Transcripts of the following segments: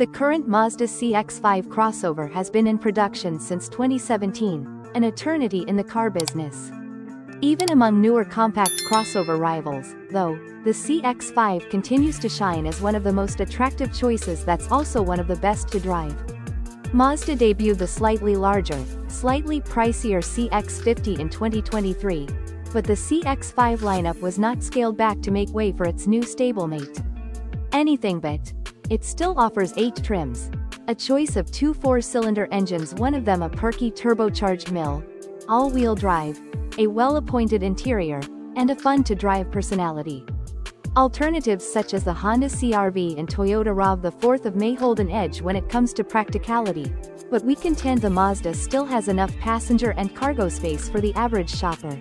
The current Mazda CX-5 crossover has been in production since 2017, an eternity in the car business. Even among newer compact crossover rivals, though, the CX-5 continues to shine as one of the most attractive choices that's also one of the best to drive. Mazda debuted the slightly larger, slightly pricier CX-50 in 2023, but the CX-5 lineup was not scaled back to make way for its new stablemate. Anything but. It still offers 8 trims, a choice of 2 4-cylinder engines, one of them a perky turbocharged mill, all-wheel drive, a well-appointed interior, and a fun-to-drive personality. Alternatives such as the Honda CR-V and Toyota RAV4 may hold an edge when it comes to practicality, but we contend the Mazda still has enough passenger and cargo space for the average shopper.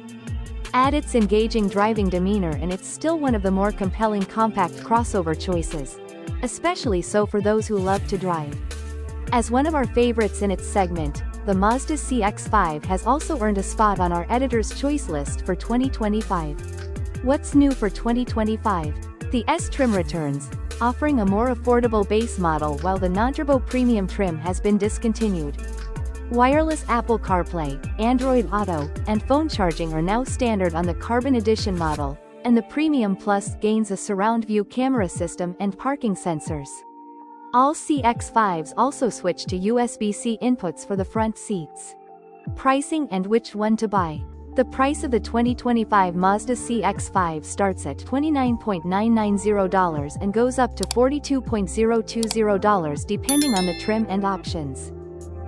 Add its engaging driving demeanor and it's still one of the more compelling compact crossover choices, especially so for those who love to drive. As one of our favorites in its segment, the Mazda CX-5 has also earned a spot on our Editor's Choice list for 2025. What's new for 2025? The S trim returns, offering a more affordable base model while the non-turbo premium trim has been discontinued. Wireless Apple CarPlay, Android Auto, and phone charging are now standard on the Carbon Edition model, and the Premium Plus gains a surround view camera system and parking sensors. All CX-5s also switch to USB-C inputs for the front seats. Pricing and which one to buy. The price of the 2025 Mazda CX-5 starts at $29.990 and goes up to $42.020 depending on the trim and options.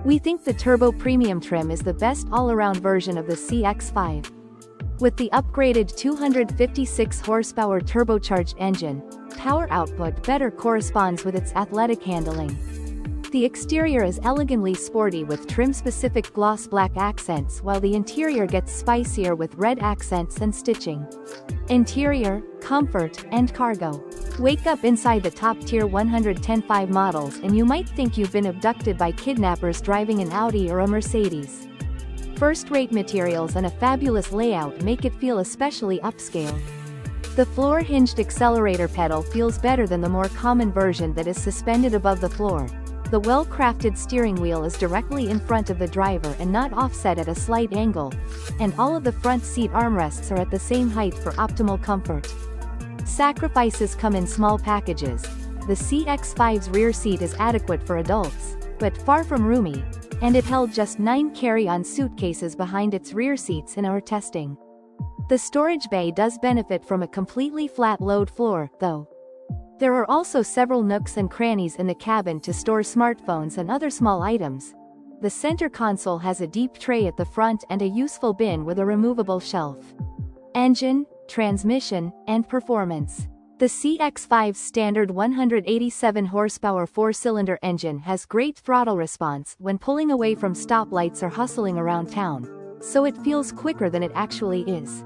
We think the Turbo Premium trim is the best all-around version of the CX-5. With the upgraded 256 horsepower turbocharged engine, power output better corresponds with its athletic handling. The exterior is elegantly sporty with trim-specific gloss black accents while the interior gets spicier with red accents and stitching. Interior, comfort, and cargo. Wake up inside the top-tier 110.5 models and you might think you've been abducted by kidnappers driving an Audi or a Mercedes. First-rate materials and a fabulous layout make it feel especially upscale. The floor-hinged accelerator pedal feels better than the more common version that is suspended above the floor. The well-crafted steering wheel is directly in front of the driver and not offset at a slight angle, and all of the front seat armrests are at the same height for optimal comfort. Sacrifices come in small packages. The CX-5's rear seat is adequate for adults, but far from roomy, and it held just 9 carry-on suitcases behind its rear seats in our testing. The storage bay does benefit from a completely flat load floor, though. There are also several nooks and crannies in the cabin to store smartphones and other small items. The center console has a deep tray at the front and a useful bin with a removable shelf. Engine, transmission, and performance. The CX-5's standard 187 horsepower 4-cylinder engine has great throttle response when pulling away from stoplights or hustling around town, so it feels quicker than it actually is.